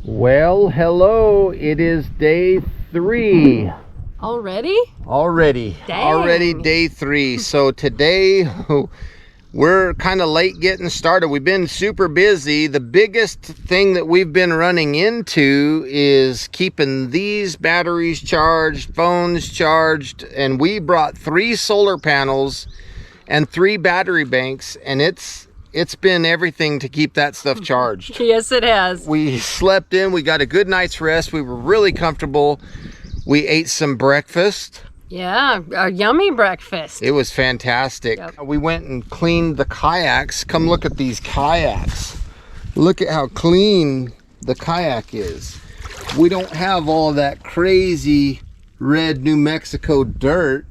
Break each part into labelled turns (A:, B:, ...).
A: Well, hello. It is day 3.
B: Already?
A: Already.
B: Dang.
A: Already day 3. So today we're kind of late getting started. We've been super busy. The biggest thing that we've been running into is keeping these batteries charged, phones charged, and we brought 3 solar panels and 3 battery banks, and it's been everything to keep that stuff charged.
B: Yes, it has.
A: We slept in, we got a good night's rest, we were really comfortable. We ate some breakfast.
B: Yeah, a yummy breakfast.
A: It was fantastic.
B: Yep.
A: We went and cleaned the kayaks. Come look at these kayaks. Look at how clean the kayak is. We don't have all of that crazy red New Mexico dirt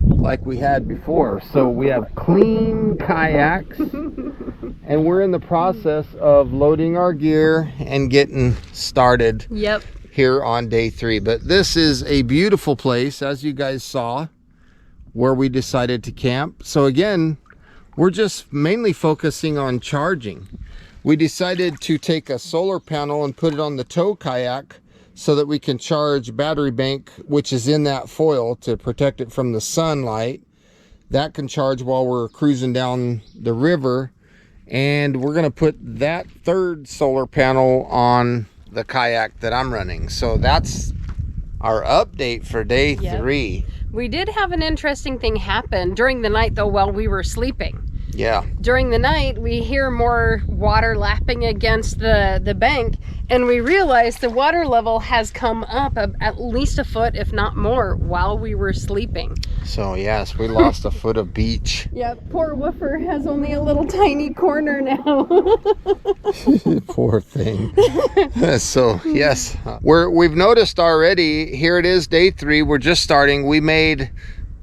A: like we had before. So we have clean kayaks and we're in the process of loading our gear and getting started.
B: Yep.
A: Here on day 3. But this is a beautiful place, as you guys saw, where we decided to camp. So again, we're just mainly focusing on charging. We decided to take a solar panel and put it on the tow kayak so that we can charge battery bank, which is in that foil to protect it from the sunlight. That can charge while we're cruising down the river. And we're going to put that 3rd solar panel on the kayak that I'm running. So that's our update for day 3.
B: We did have an interesting thing happen during the night, though, while we were sleeping.
A: Yeah.
B: During the night, we hear more water lapping against the bank, and we realize the water level has come up at least a foot, if not more, while we were sleeping.
A: So yes, we lost a foot of beach.
B: Yeah, poor Woofer has only a little tiny corner now.
A: Poor thing. So yes, we've noticed already. Here it is, day 3. We're just starting. We made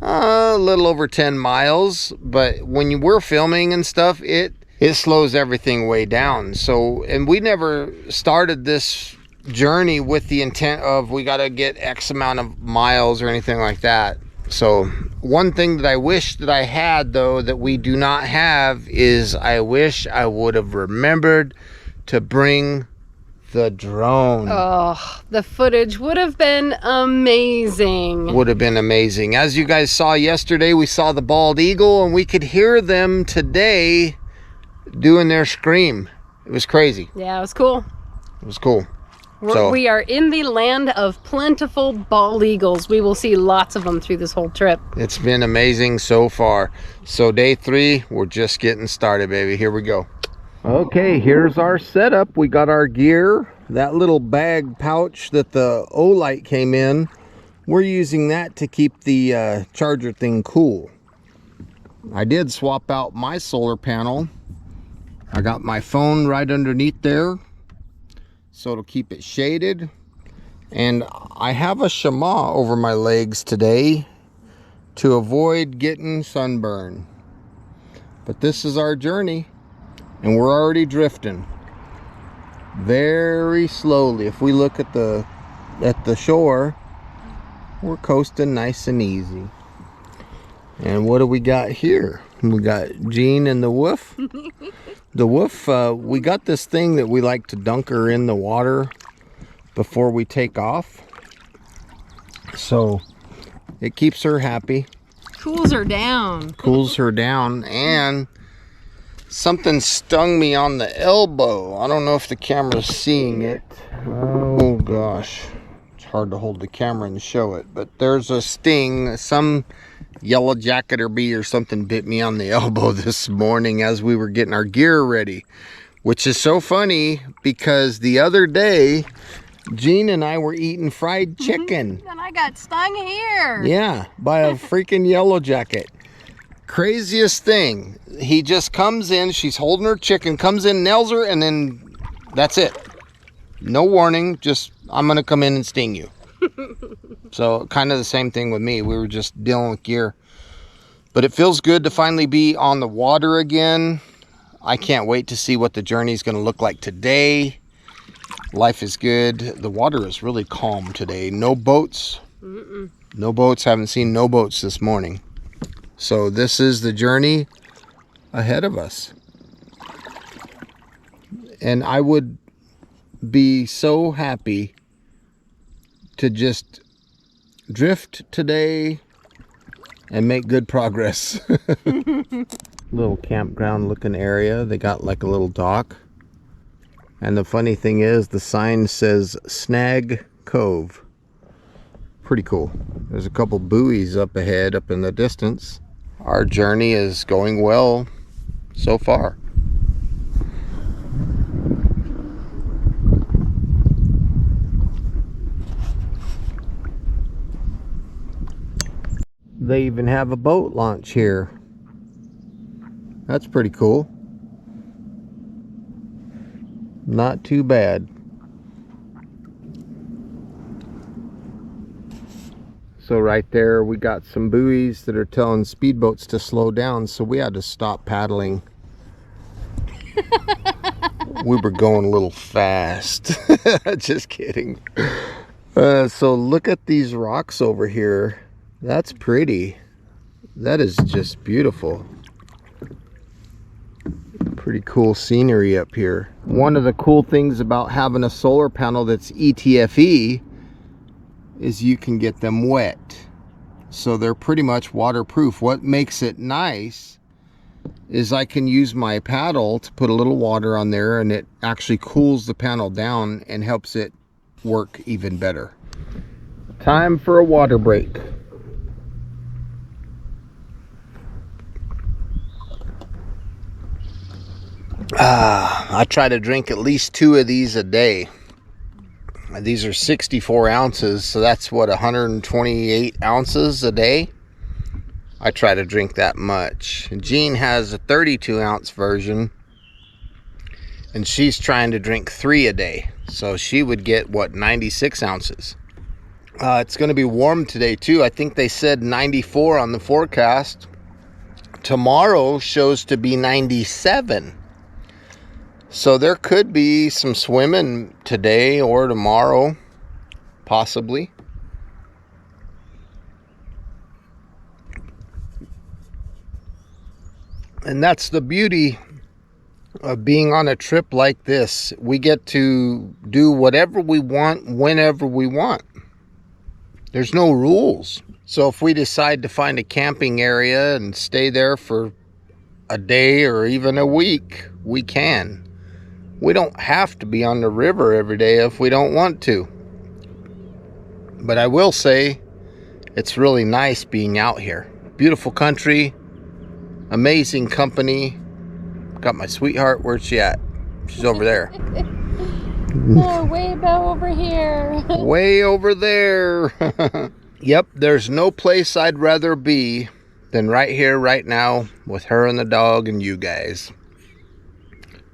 A: a little over 10 miles, but when we're filming and stuff, it slows everything way down. So, and we never started this journey with the intent of we got to get X amount of miles or anything like that. So one thing that I wish that I had, though, that we do not have, is I wish I would have remembered to bring the drone.
B: Oh, the footage would have been amazing.
A: Would have been amazing. As you guys saw yesterday, we saw the bald eagle, and we could hear them today doing their scream. It was crazy.
B: Yeah, it was cool.
A: It was cool.
B: We are in the land of plentiful bald eagles. We will see lots of them through this whole trip.
A: It's been amazing so far. So day 3, we're just getting started, baby. Here we go. Okay, here's our setup. We got our gear, that little bag pouch that the OLIGHT came in. We're using that to keep the charger thing cool. I did swap out my solar panel. I got my phone right underneath there, so it'll keep it shaded. And I have a chamois over my legs today to avoid getting sunburn. But this is our journey, and we're already drifting very slowly. If we look at the shore, we're coasting nice and easy. And what do we got here? We got Jean and the Wolf. The Wolf, we got this thing that we like to dunk her in the water before we take off. So it keeps her happy.
B: Cools her down.
A: Cools her down. And something stung me on the elbow. I don't know if the camera's seeing it. Oh gosh. It's hard to hold the camera and show it. But there's a sting. Some yellow jacket or bee or something bit me on the elbow this morning as we were getting our gear ready, which is so funny because the other day Jean and I were eating fried chicken
B: and I got stung here.
A: Yeah, by a freaking yellow jacket. Craziest thing, he just comes in, she's holding her chicken, comes in, nails her, and then that's it. No warning, just I'm gonna come in and sting you. So kind of the same thing with me. We were just dealing with gear. But it feels good to finally be on the water again. I can't wait to see what the journey is going to look like today. Life is good. The water is really calm today. No boats. No boats. Haven't seen no boats this morning. So this is the journey ahead of us. And I would be so happy to just drift today and make good progress. Little campground looking area. They got like a little dock. And the funny thing is, the sign says Snag Cove. Pretty cool. There's a couple buoys up ahead, up in the distance. Our journey is going well so far. They even have a boat launch here. That's pretty cool. Not too bad. So right there we got some buoys that are telling speedboats to slow down, so we had to stop paddling. We were going a little fast. Just kidding. So look at these rocks over here. That's pretty. That is just beautiful. Pretty cool scenery up here. One of the cool things about having a solar panel that's ETFE is you can get them wet. So they're pretty much waterproof. What makes it nice is I can use my paddle to put a little water on there, and it actually cools the panel down and helps it work even better. Time for a water break. I try to drink at least 2 of these a day. These are 64 ounces, so that's what, 128 ounces a day? I try to drink that much. Jean has a 32 ounce version, and she's trying to drink 3 a day. So she would get, what, 96 ounces. It's going to be warm today too. I think they said 94 on the forecast. Tomorrow shows to be 97. So there could be some swimming today or tomorrow, possibly. And that's the beauty of being on a trip like this. We get to do whatever we want, whenever we want. There's no rules. So if we decide to find a camping area and stay there for a day or even a week, we can. We don't have to be on the river every day if we don't want to. But I will say, it's really nice being out here. Beautiful country, amazing company. Got my sweetheart, where's she at? She's over there.
B: Oh, way back over here.
A: Way over there. Yep, there's no place I'd rather be than right here, right now, with her and the dog and you guys.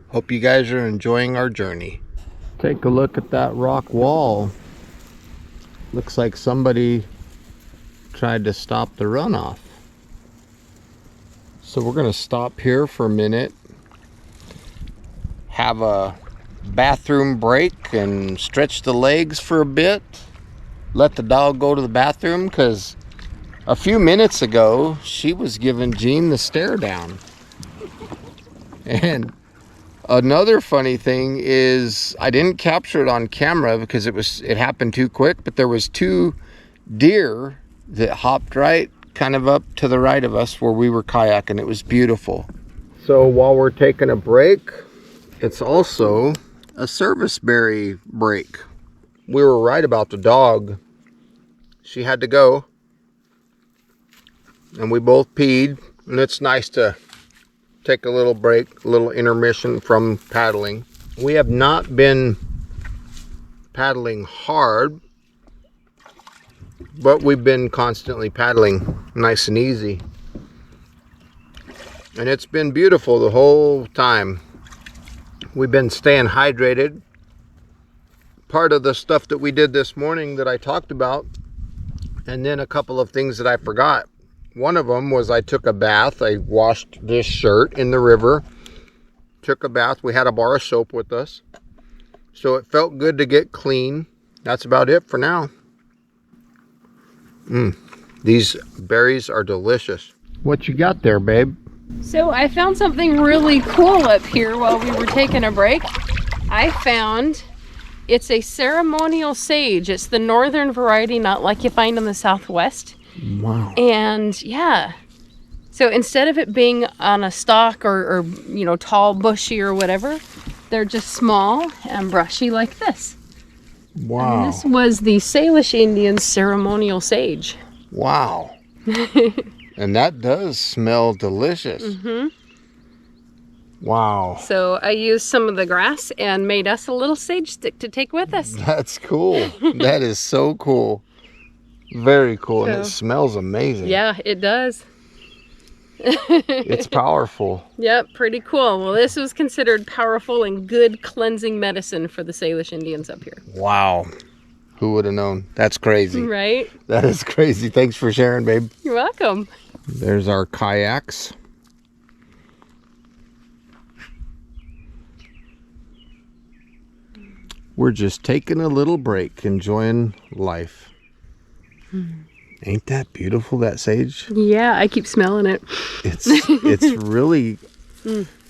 A: Hope you guys are enjoying our journey. Take a look at that rock wall. Looks like somebody tried to stop the runoff. So we're going to stop here for a minute, have a bathroom break and stretch the legs for a bit. Let the dog go to the bathroom, because a few minutes ago she was giving Jean the stare down. And another funny thing is, I didn't capture it on camera because it happened too quick, but there was 2 deer that hopped right kind of up to the right of us where we were kayaking. It was beautiful. So while we're taking a break, it's also a service berry break. We were right about the dog. She had to go, and we both peed, and it's nice to take a little break, a little intermission from paddling. We have not been paddling hard, but we've been constantly paddling nice and easy. And it's been beautiful the whole time. We've been staying hydrated. Part of the stuff that we did this morning that I talked about, and then a couple of things that I forgot. One of them was I took a bath. I washed this shirt in the river. Took a bath. We had a bar of soap with us. So it felt good to get clean. That's about it for now. These berries are delicious. What you got there, babe?
B: So I found something really cool up here while we were taking a break. I found It's a ceremonial sage. It's the northern variety, not like you find in the Southwest.
A: Wow.
B: And yeah, so instead of it being on a stalk or you know, tall, bushy or whatever, they're just small and brushy like this.
A: Wow.
B: And this was the Salish Indians' ceremonial sage.
A: Wow. And that does smell delicious.
B: Mm-hmm.
A: Wow.
B: So I used some of the grass and made us a little sage stick to take with us.
A: That's cool. That is so cool. Very cool.
B: So,
A: and it smells amazing.
B: Yeah, it does.
A: It's powerful.
B: Yep, pretty cool. Well, this was considered powerful and good cleansing medicine for the Salish Indians up here.
A: Wow. Who would have known? That's crazy.
B: Right?
A: That is crazy. Thanks for sharing, babe.
B: You're welcome.
A: There's our kayaks. We're just taking a little break, enjoying life. Ain't that beautiful, that sage?
B: Yeah, I keep smelling it.
A: It's really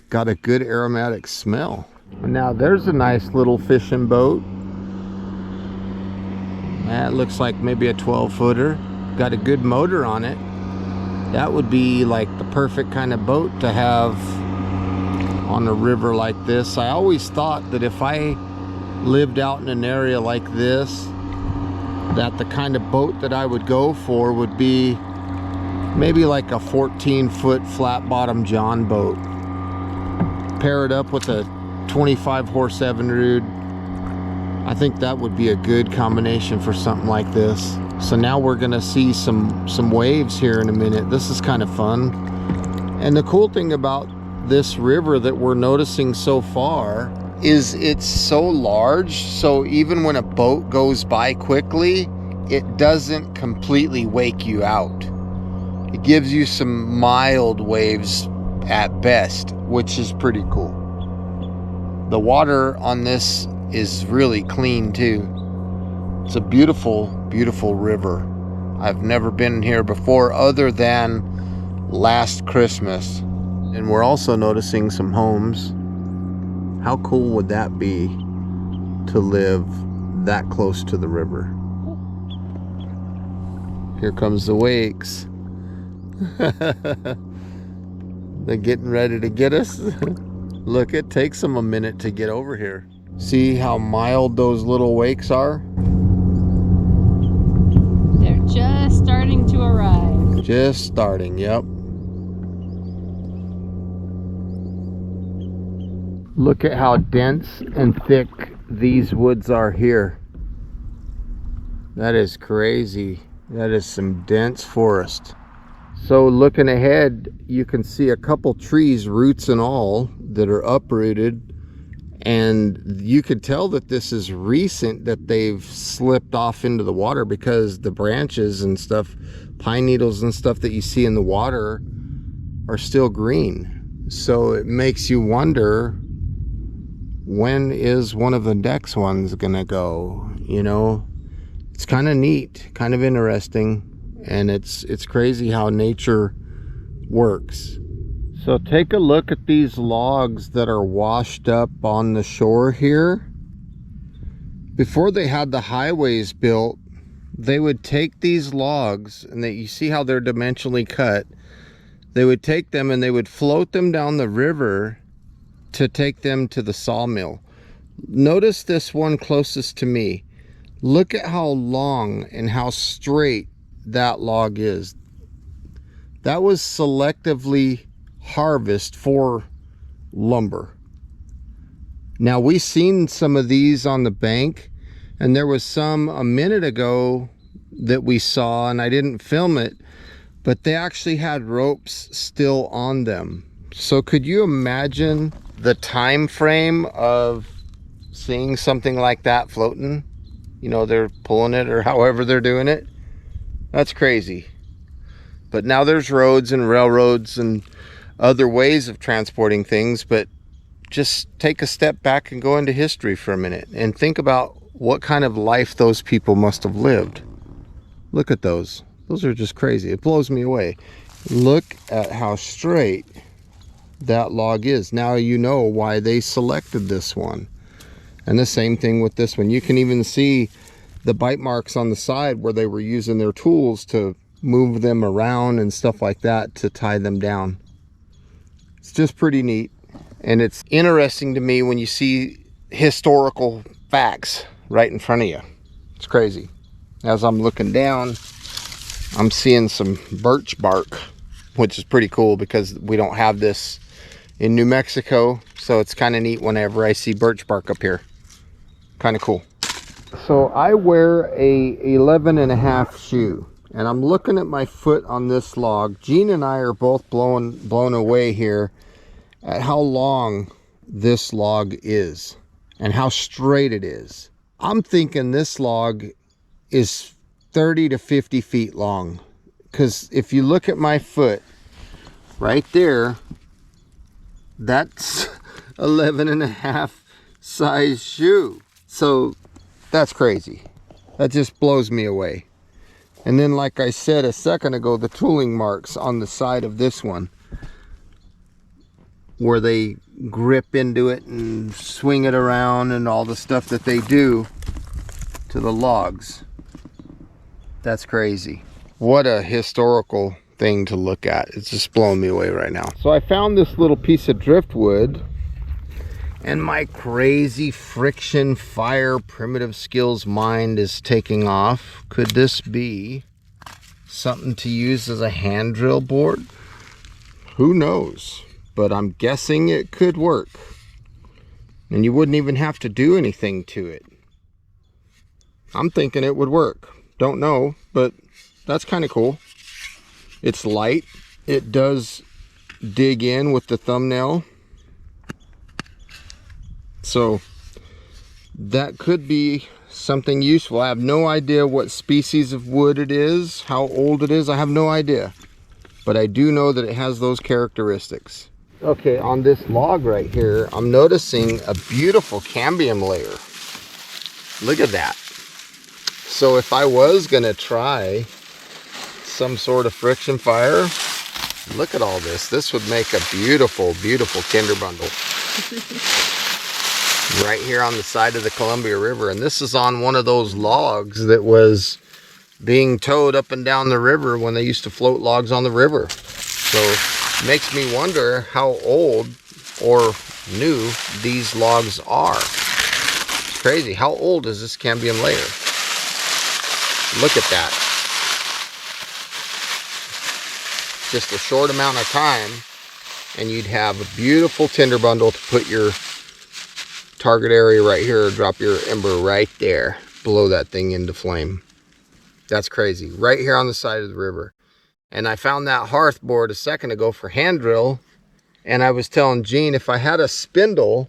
A: got a good aromatic smell. Now there's a nice little fishing boat. That looks like maybe a 12-footer. Got a good motor on it. That would be like the perfect kind of boat to have on a river like this. I always thought that if I lived out in an area like this, that the kind of boat that I would go for would be maybe like a 14-foot flat bottom John boat. Pair it up with a 25 horse Evinrude. I think that would be a good combination for something like this. So now we're gonna see some waves here in a minute. This is kind of fun. And the cool thing about this river that we're noticing so far is it's so large, so even when a boat goes by quickly, it doesn't completely wake you out. It gives you some mild waves at best, which is pretty cool. The water on this is really clean too. It's a beautiful, beautiful river. I've never been here before other than last Christmas. And we're also noticing some homes. How cool would that be to live that close to the river? Here comes the wakes. They're getting ready to get us. Look, it takes them a minute to get over here. See how mild those little wakes are?
B: They're just starting to arrive.
A: Just starting, yep. Look at how dense and thick these woods are here. That is crazy. That is some dense forest. So looking ahead, you can see a couple trees, roots and all, that are uprooted. And you could tell that this is recent, that they've slipped off into the water, because the branches and stuff, pine needles and stuff that you see in the water are still green. So it makes you wonder, when is one of the next ones gonna go? You know, it's kind of neat, kind of interesting, and it's crazy how nature works. So take a look at these logs that are washed up on the shore here. Before they had the highways built, they would take these logs, and you see how they're dimensionally cut. They would take them and they would float them down the river to take them to the sawmill. Notice this one closest to me. Look at how long and how straight that log is. That was selectively harvested for lumber. Now, we've seen some of these on the bank, and there was some a minute ago that we saw, and I didn't film it, but they actually had ropes still on them. So could you imagine the time frame of seeing something like that floating? You know, they're pulling it or however they're doing it. That's crazy. But now there's roads and railroads and other ways of transporting things. But just take a step back and go into history for a minute and think about what kind of life those people must have lived. Look at those. Those are just crazy. It blows me away. Look at how straight that log is. Now you know why they selected this one. And the same thing with this one. You can even see the bite marks on the side where they were using their tools to move them around and stuff like that to tie them down. It's just pretty neat. And it's interesting to me when you see historical facts right in front of you. It's crazy. As I'm looking down, I'm seeing some birch bark, which is pretty cool because we don't have this in New Mexico. So it's kind of neat whenever I see birch bark up here. Kind of cool. So I wear a 11.5 shoe, and I'm looking at my foot on this log. Gene and I are both blown away here at how long this log is and how straight it is. I'm thinking this log is 30 to 50 feet long, because if you look at my foot right there, that's 11.5 size shoe. So that's crazy. That just blows me away. And then, like I said a second ago, the tooling marks on the side of this one where they grip into it and swing it around and all the stuff that they do to the logs. That's crazy. What a historical thing to look at. It's just blowing me away right now. So I found this little piece of driftwood, and my crazy friction fire primitive skills mind is taking off. Could this be something to use as a hand drill board? Who knows? But I'm guessing it could work. And you wouldn't even have to do anything to it. I'm thinking it would work. Don't know, but that's kind of cool. It's light. It does dig in with the thumbnail. So that could be something useful. I have no idea what species of wood it is, how old it is. I have no idea. But I do know that it has those characteristics. Okay, on this log right here, I'm noticing a beautiful cambium layer. Look at that. So if I was gonna try some sort of friction fire, look at all this. This would make a beautiful, beautiful tinder bundle. Right here on the side of the Columbia River. And this is on one of those logs that was being towed up and down the river when they used to float logs on the river. So it makes me wonder how old or new these logs are. It's crazy. How old is this cambium layer? Look at that. Just a short amount of time and you'd have a beautiful tinder bundle to put your target area right here. Drop your ember right there. Blow that thing into flame. That's crazy. Right here on the side of the river. And I found that hearth board a second ago for hand drill. And I was telling Gene, if I had a spindle,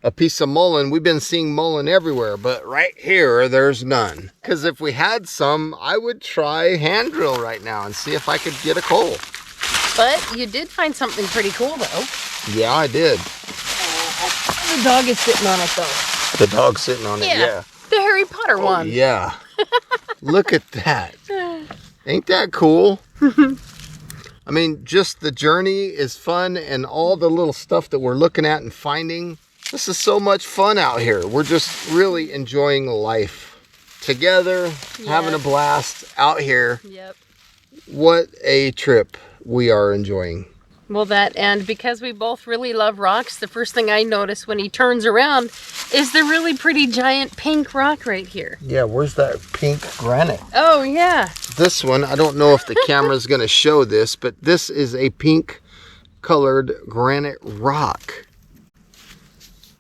A: a piece of mullein, we've been seeing mullein everywhere, but right here, there's none. Because if we had some, I would try hand drill right now and see if I could get a coal.
B: But you did find something pretty cool, though.
A: Yeah, I did.
B: The dog is sitting on it, though.
A: The dog's sitting on it, yeah.
B: The Harry Potter one.
A: Yeah. Look at that. Ain't that cool? I mean, just the journey is fun, and all the little stuff that we're looking at and finding. This is so much fun out here. We're just really enjoying life together, having a blast out here.
B: Yep.
A: What a trip we are enjoying.
B: Well, and because we both really love rocks, the first thing I notice when he turns around is the really pretty giant pink rock right here.
A: Yeah, where's that pink granite?
B: Oh, yeah.
A: This one, I don't know if the camera's going to show this, but this is a pink colored granite rock.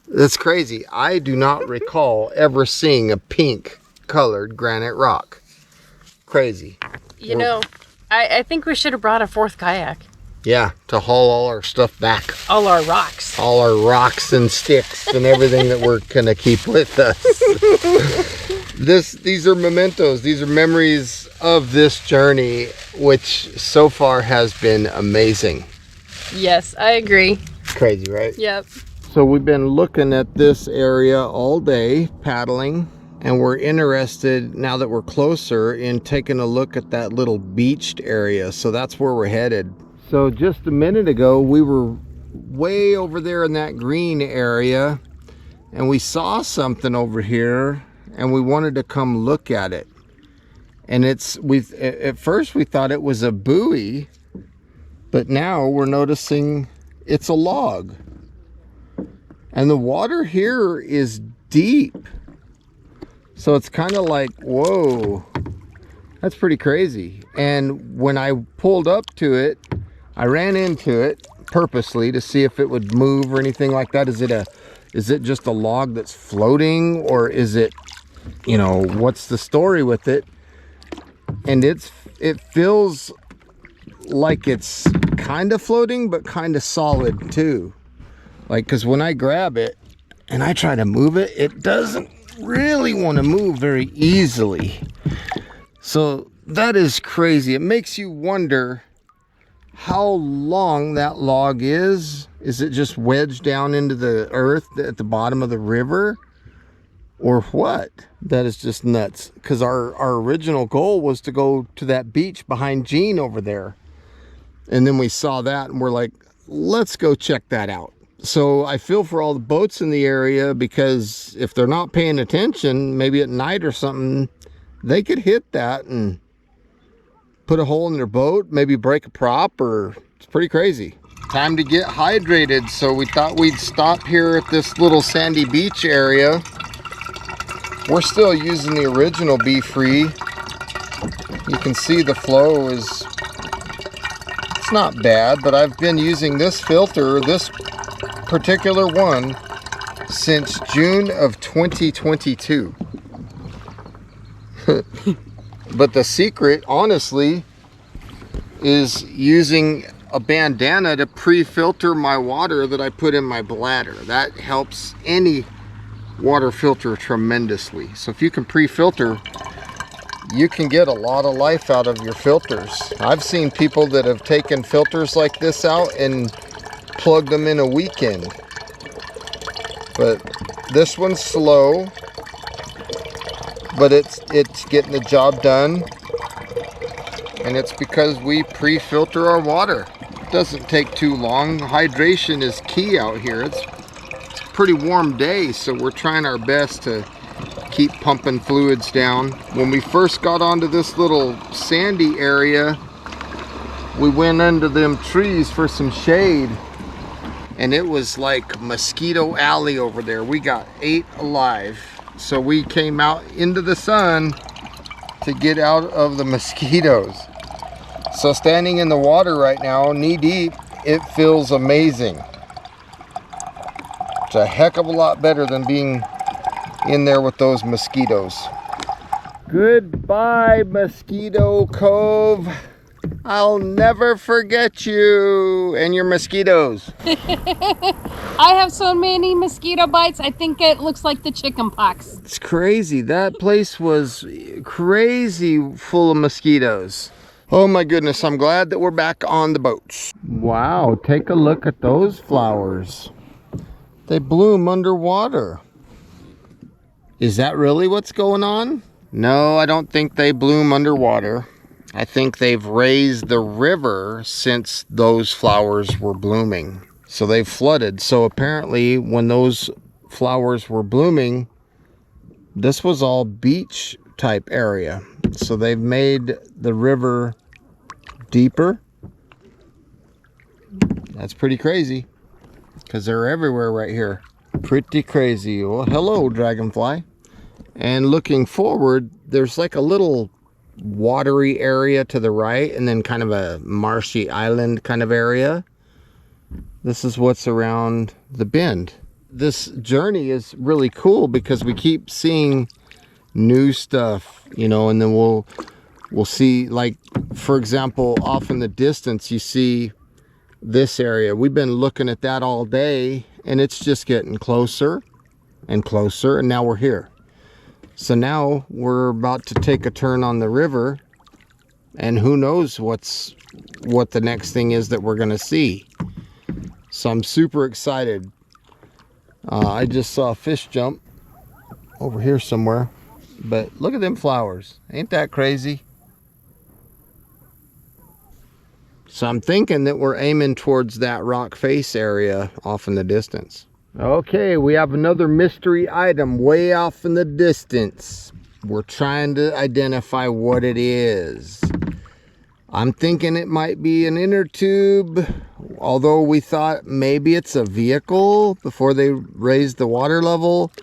A: That's crazy. I do not recall ever seeing a pink colored granite rock. Crazy.
B: You know, I think we should have brought a fourth kayak.
A: Yeah, to haul all our stuff back.
B: All our rocks.
A: All our rocks and sticks and everything that we're going to keep with us. These are mementos. These are memories of this journey, which so far has been amazing.
B: Yes, I agree.
A: Crazy, right?
B: Yep.
A: So we've been looking at this area all day, paddling, and we're interested, now that we're closer, in taking a look at that little beached area. So that's where we're headed. So just a minute ago, we were way over there in that green area, and we saw something over here and we wanted to come look at it. And at first we thought it was a buoy, but now we're noticing it's a log. And the water here is deep. So it's kind of like, whoa, that's pretty crazy. And when I pulled up to it, I ran into it purposely to see if it would move or anything like that. Is it just a log that's floating, or is it, you know, what's the story with it? And it feels like it's kind of floating, but kind of solid too. Like, because when I grab it and I try to move it, it doesn't really want to move very easily. So that is crazy. It makes you wonder how long that log is. Is it just wedged down into the earth at the bottom of the river, or what? That is just nuts, because our original goal was to go to that beach behind Gene over there, and then we saw that and we're like, let's go check that out. So I feel for all the boats in the area, because if they're not paying attention, maybe at night or something, they could hit that and put a hole in their boat, maybe break a prop, or it's pretty crazy. Time to get hydrated, so we thought we'd stop here at this little sandy beach area. We're still using the original Be Free. You can see the flow is, it's not bad, but I've been using this filter, this particular one, since June of 2022. But the secret, honestly, is using a bandana to pre-filter my water that I put in my bladder. That helps any water filter tremendously. So if you can pre-filter, you can get a lot of life out of your filters. I've seen people that have taken filters like this out and plugged them in a weekend. But this one's slow, but it's getting the job done. And it's because we pre-filter our water. It doesn't take too long. Hydration is key out here. It's a pretty warm day, so we're trying our best to keep pumping fluids down. When we first got onto this little sandy area, we went under them trees for some shade, and it was like mosquito alley over there. We got 8 alive. So we came out into the sun to get out of the mosquitoes. So standing in the water right now, knee deep, it feels amazing. It's a heck of a lot better than being in there with those mosquitoes. Goodbye, Mosquito Cove. I'll never forget you and your mosquitoes.
B: I have so many mosquito bites, I think it looks like the chicken pox.
A: It's crazy. That place was crazy full of mosquitoes. Oh my goodness, I'm glad that we're back on the boats. Wow, take a look at those flowers. They bloom underwater. Is that really what's going on? No, I don't think they bloom underwater. I think they've raised the river since those flowers were blooming. So they've flooded. So apparently when those flowers were blooming, this was all beach type area. So they've made the river deeper. That's pretty crazy, because they're everywhere right here. Pretty crazy. Well, hello, dragonfly. And looking forward, there's like a little watery area to the right, and then kind of a marshy island kind of area. This is what's around the bend. This journey is really cool because we keep seeing new stuff, you know, and then we'll see, like, for example, off in the distance, you see this area. We've been looking at that all day, and it's just getting closer and closer, and now we're here. So now we're about to take a turn on the river, and who knows what the next thing is that we're gonna see. So I'm super excited. I just saw a fish jump over here somewhere, but look at them flowers. Ain't that crazy? So I'm thinking that we're aiming towards that rock face area off in the distance. Okay, we have another mystery item way off in the distance. We're trying to identify what it is. I'm thinking it might be an inner tube, although we thought maybe it's a vehicle before they raised the water level.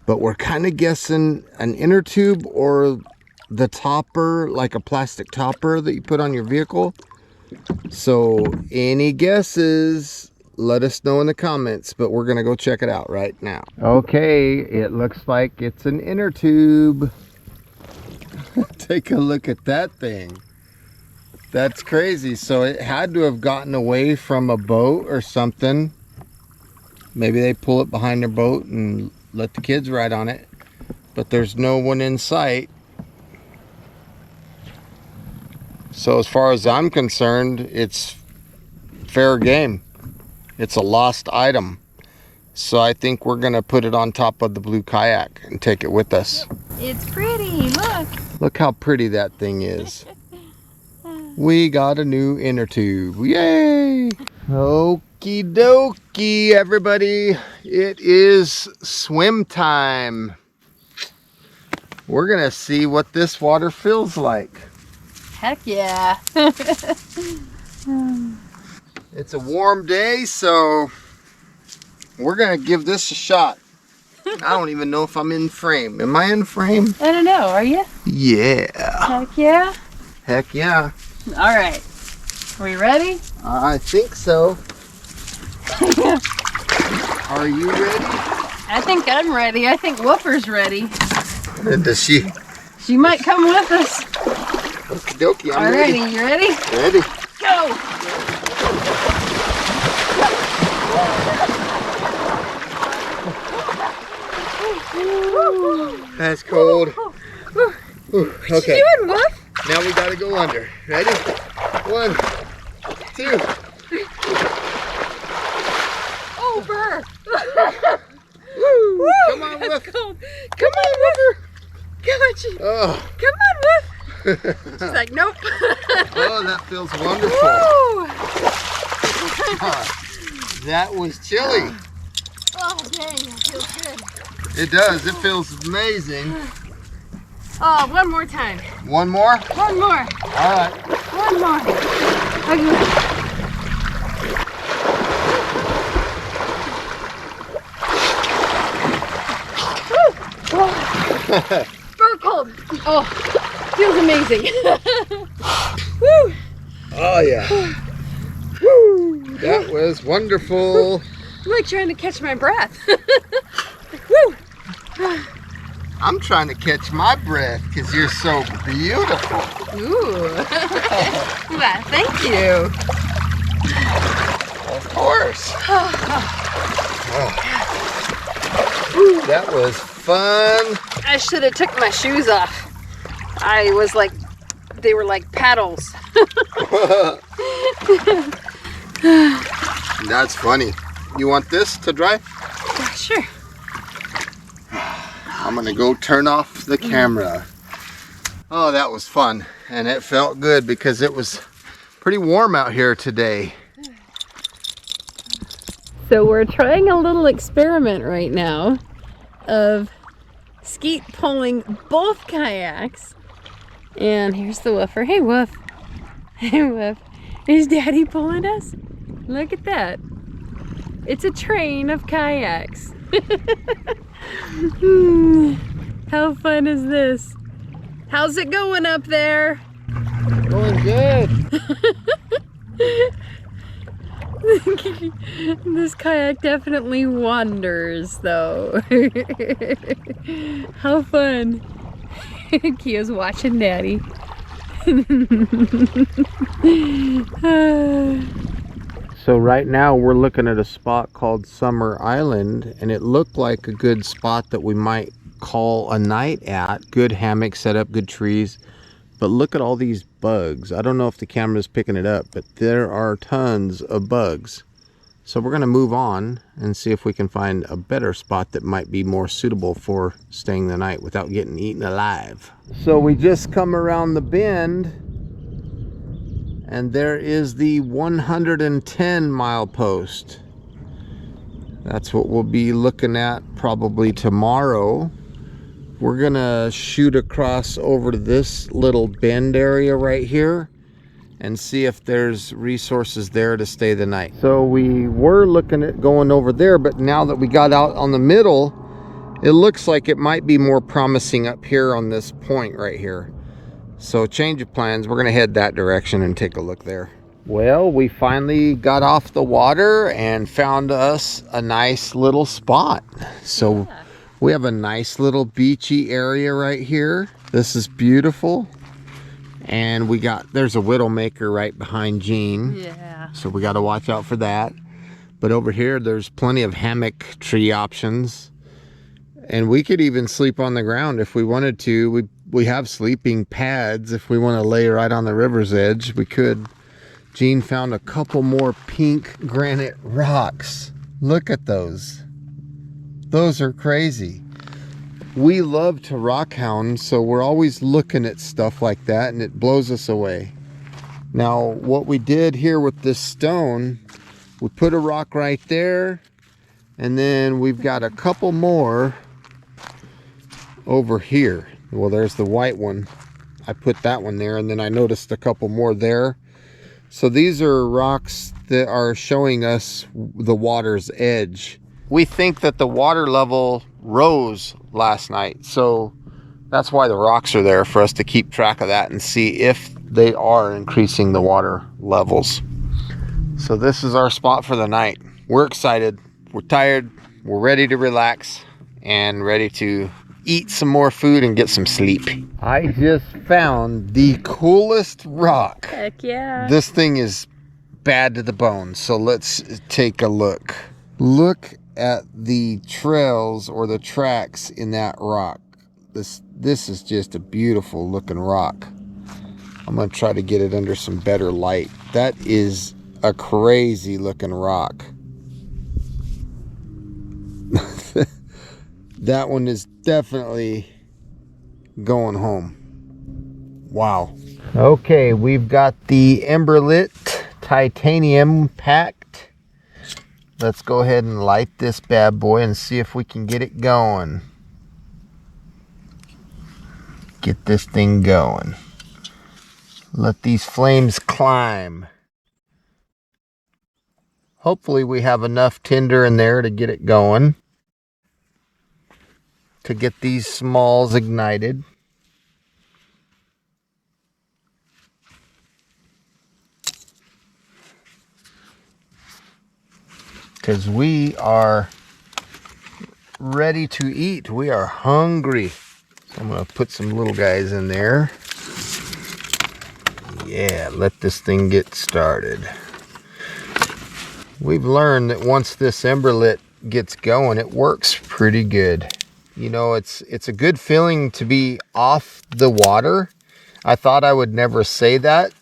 A: But we're kind of guessing an inner tube or the topper, like a plastic topper that you put on your vehicle. So any guesses, let us know in the comments, but we're gonna go check it out right now. Okay, it looks like it's an inner tube. Take a look at that thing. That's crazy. So it had to have gotten away from a boat or something. Maybe they pull it behind their boat and let the kids ride on it, but there's no one in sight. So as far as I'm concerned, it's fair game. It's a lost item. So I think we're gonna put it on top of the blue kayak and take it with us.
B: It's pretty, look.
A: Look how pretty that thing is. We got a new inner tube, yay! Okie dokie, everybody. It is swim time. We're gonna see what this water feels like.
B: Heck yeah.
A: It's a warm day, so we're gonna give this a shot. I don't even know if I'm in frame. Am I in frame?
B: I don't know, are you?
A: Yeah.
B: Heck yeah.
A: Heck yeah.
B: All right, are we ready?
A: I think so. Are you ready?
B: I think I'm ready. I think Whooper's ready.
A: Does she?
B: She might come with us.
A: Okie dokie, I'm
B: Alrighty,
A: ready.
B: you ready?
A: Ready.
B: Go!
A: That's cold. Ooh,
B: What
A: okay.
B: you doing, Woof?
A: Now we gotta go under. Ready? 1, 2.
B: Over!
A: Woo! Come on,
B: That's
A: Woof.
B: cold. Come on, Woof! Come on,
A: Oh.
B: come on, Woof! She's like, nope.
A: Oh, that feels wonderful.
B: Woo!
A: That was chilly.
B: Oh, dang, that feels good.
A: It does. It feels amazing.
B: Oh, one more time.
A: One more?
B: One more.
A: All right.
B: One more. Okay. Fur cold. Oh, feels amazing. Woo.
A: Oh, yeah. Woo! That was wonderful.
B: I'm like trying to catch my breath. Woo.
A: I'm trying to catch my breath because you're so beautiful.
B: Ooh. Well, thank you.
A: Of course. Woo, that was fun.
B: I should have took my shoes off. I was like, they were like paddles.
A: That's funny. You want this to dry?
B: Sure.
A: I'm gonna go turn off the camera. Oh, that was fun. And it felt good because it was pretty warm out here today.
B: So we're trying a little experiment right now of skeet pulling both kayaks. And here's the woofer. Hey, Woof. Hey, Woof. Is Daddy pulling us? Look at that. It's a train of kayaks. How fun is this? How's it going up there?
A: Going good.
B: This kayak definitely wanders, though. How fun. Kia's watching Daddy.
A: So right now we're looking at a spot called Summer Island, and it looked like a good spot that we might call a night at. Good hammock setup, good trees. But look at all these bugs. I don't know if the camera's picking it up, but there are tons of bugs. So we're gonna move on and see if we can find a better spot that might be more suitable for staying the night without getting eaten alive. So we just come around the bend, and there is the 110 mile post. That's what we'll be looking at probably tomorrow. We're gonna shoot across over to this little bend area right here and see if there's resources there to stay the night. So we were looking at going over there, but now that we got out on the middle, it looks like it might be more promising up here on this point right here. So change of plans, we're gonna head that direction and take a look there. Well, we finally got off the water and found us a nice little spot. So yeah, we have a nice little beachy area right here. This is beautiful. And there's a widowmaker right behind Jean. Yeah. So we got to watch out for that. But over here, there's plenty of hammock tree options. And we could even sleep on the ground if we wanted to. We have sleeping pads. If we want to lay right on the river's edge, we could. Jean found a couple more pink granite rocks. Look at those. Those are crazy. We love to rock hound, so we're always looking at stuff like that, and it blows us away. Now, what we did here with this stone, we put a rock right there, and then we've got a couple more over here. Well, there's the white one. I put that one there, and then I noticed a couple more there. So these are rocks that are showing us the water's edge. We think that the water level rose last night, so that's why the rocks are there, for us to keep track of that and see if they are increasing the water levels. So this is our spot for the night. We're excited, we're tired, we're ready to relax and ready to eat some more food and get some sleep. I just found the coolest rock.
B: Heck yeah.
A: This thing is bad to the bone, so let's take a look. Look at the trails or the tracks in that rock. This is just a beautiful looking rock. I'm gonna try to get it under some better light. That is a crazy looking rock. That one is definitely going home. Wow. Okay, we've got the Emberlit titanium packed. Let's go ahead and light this bad boy and see if we can get it going. Get this thing going. Let these flames climb. Hopefully we have enough tinder in there to get it going, to get these smalls ignited. Because we are ready to eat. We are hungry. I'm going to put some little guys in there. Yeah, let this thing get started. We've learned that once this Emberlit gets going, it works pretty good. You know, it's a good feeling to be off the water. I thought I would never say that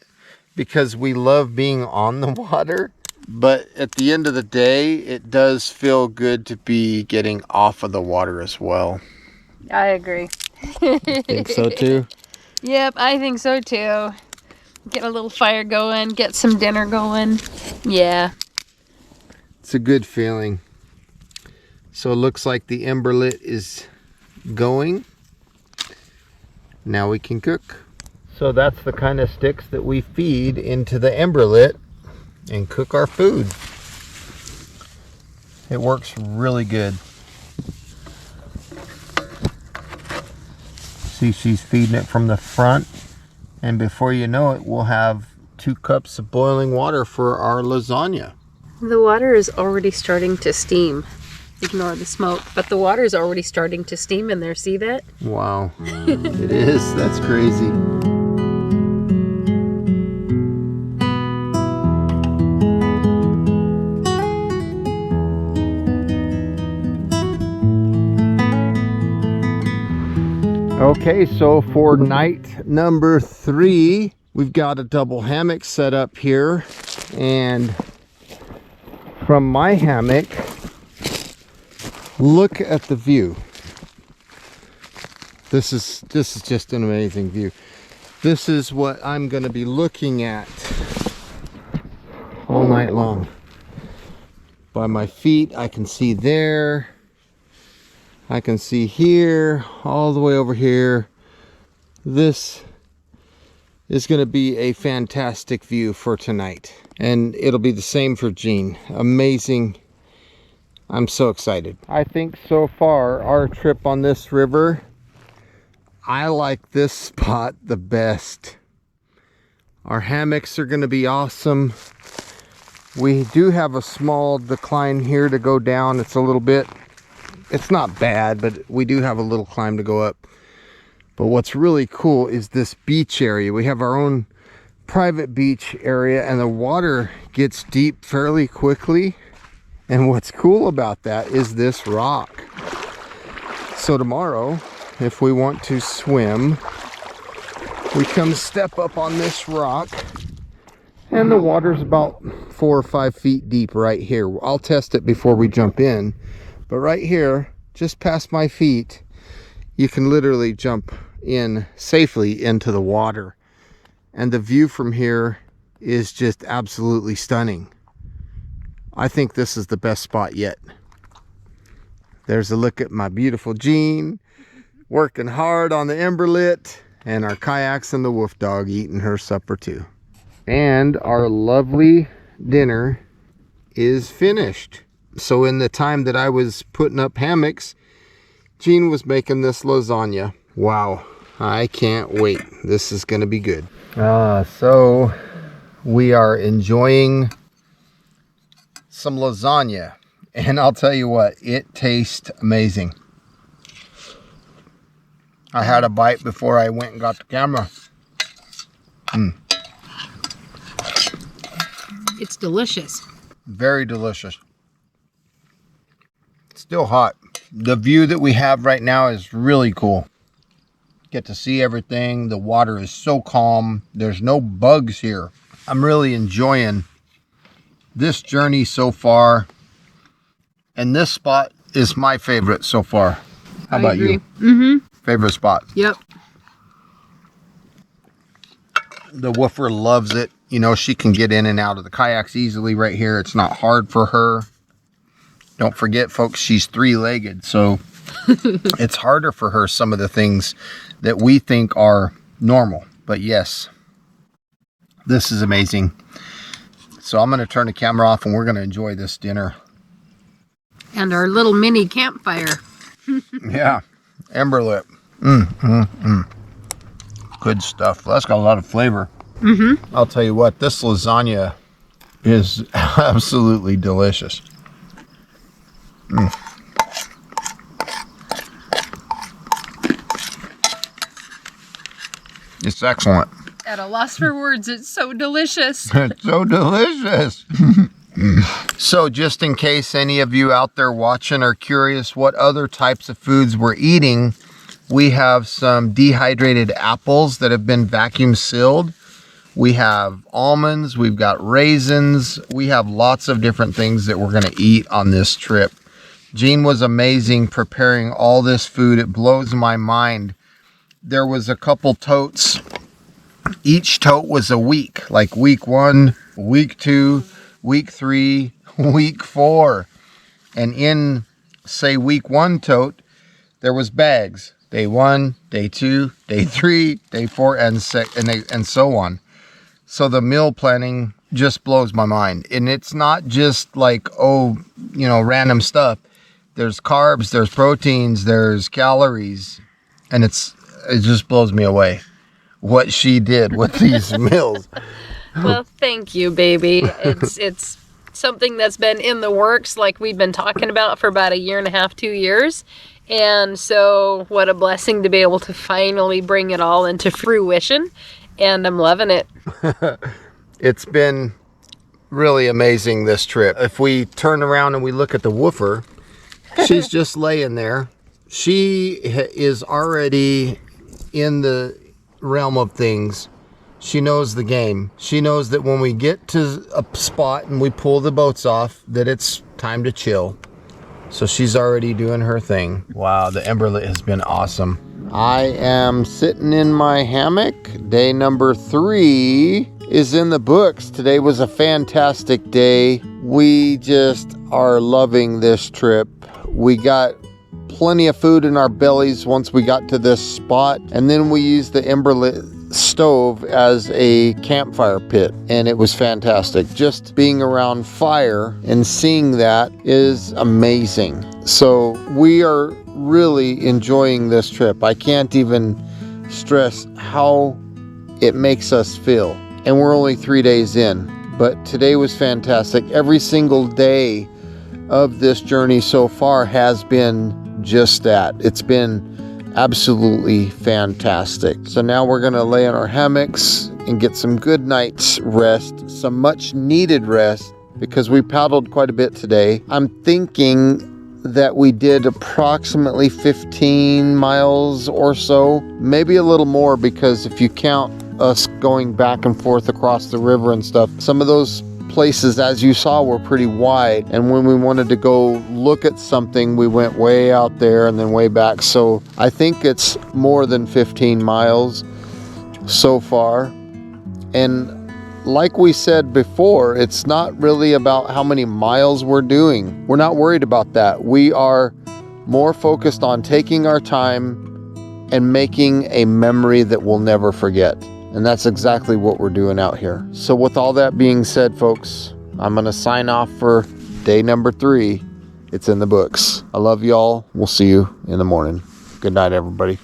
A: because we love being on the water. But at the end of the day, it does feel good to be getting off of the water as well.
B: I agree.
A: Think so too?
B: Yep, I think so too. Get a little fire going, get some dinner going. Yeah.
A: It's a good feeling. So it looks like the Emberlit is going. Now we can cook. So that's the kind of sticks that we feed into the Emberlit and cook our food. It works really good. See, she's feeding it from the front, and before you know it, we'll have 2 cups of boiling water for our lasagna.
B: The water is already starting to steam. Ignore the smoke, but the water is already starting to steam in there. See that?
A: Wow. It is. That's crazy. Okay, so for night number 3, we've got a double hammock set up here, and from my hammock, look at the view. This is just an amazing view. This is what I'm going to be looking at all night long. By my feet, I can see there. I can see here, all the way over here. This is going to be a fantastic view for tonight. And it'll be the same for Jean. Amazing. I'm so excited. I think so far, our trip on this river, I like this spot the best. Our hammocks are going to be awesome. We do have a small decline here to go down. It's a little bit, it's not bad, but we do have a little climb to go up. But what's really cool is this beach area. We have our own private beach area, and the water gets deep fairly quickly. And what's cool about that is this rock. So tomorrow, if we want to swim, we come step up on this rock, and the water's about 4 or 5 feet deep right here. I'll test it before we jump in, but right here, just past my feet, you can literally jump in safely into the water. And the view from here is just absolutely stunning. I think this is the best spot yet. There's a look at my beautiful Jean, working hard on the Emberlit, and our kayaks and the wolf dog eating her supper too. And our lovely dinner is finished. So in the time that I was putting up hammocks, Jean was making this lasagna. Wow, I can't wait. This is gonna be good. So we are enjoying some lasagna, and I'll tell you what, it tastes amazing. I had a bite before I went and got the camera.
B: It's delicious.
A: Very delicious. Still hot. The view that we have right now is really cool. Get to see everything. The water is so calm. There's no bugs here. I'm really enjoying this journey so far, and this spot is my favorite so far. How about you? Favorite spot?
B: Yep.
A: The woofer loves it. You know, she can get in and out of the kayaks easily right here. It's not hard for her. Don't forget, folks, she's 3-legged, so it's harder for her, some of the things that we think are normal. But yes, this is amazing. So I'm going to turn the camera off, and we're going to enjoy this dinner.
B: And our little mini campfire.
A: Yeah, Emberlit. Good stuff. That's got a lot of flavor. I'll tell you what, this lasagna is absolutely delicious. It's excellent.
B: At a loss for words, it's so delicious.
A: It's so delicious. So just in case any of you out there watching are curious what other types of foods we're eating, we have some dehydrated apples that have been vacuum sealed. We have almonds, we've got raisins. We have lots of different things that we're going to eat on this trip. Jean was amazing preparing all this food. It blows my mind. There was a couple totes. Each tote was a week, like week 1, week 2, week 3, week 4. And in, say, week 1 tote, there was bags. Day 1, day 2, day 3, day 4, and so on. So the meal planning just blows my mind. And it's not just like, oh, you know, random stuff. There's carbs, there's proteins, there's calories. And it just blows me away what she did with these meals.
B: Well, thank you, baby. It's something that's been in the works, like we've been talking about for about 1.5 years, 2 years. And so what a blessing to be able to finally bring it all into fruition. And I'm loving it.
A: It's been really amazing, this trip. If we turn around and we look at the woofer, she's just laying there. She is already in the realm of things. She knows the game. She knows that when we get to a spot and we pull the boats off, that it's time to chill. So she's already doing her thing. Wow, the Emberlit has been awesome. I am sitting in my hammock. Day number 3 is in the books. Today was a fantastic day. We just are loving this trip. We got plenty of food in our bellies once we got to this spot, and then we used the emberlit stove as a campfire pit, and it was fantastic. Just being around fire and seeing that is amazing. So we are really enjoying this trip. I can't even stress how it makes us feel. And we're only 3 days in, but today was fantastic. Every single day of this journey so far has been just that. It's been absolutely fantastic. So now we're gonna lay in our hammocks and get some good night's rest, some much needed rest, because we paddled quite a bit today. I'm thinking that we did approximately 15 miles or so, maybe a little more, because if you count us going back and forth across the river and stuff, some of those places, as you saw, were pretty wide, and when we wanted to go look at something, we went way out there and then way back. So I think it's more than 15 miles so far. And like we said before, it's not really about how many miles we're doing. We're not worried about that. We are more focused on taking our time and making a memory that we'll never forget. And that's exactly what we're doing out here. So with all that being said, folks, I'm gonna sign off for day number 3. It's in the books. I love y'all. We'll see you in the morning. Good night, everybody.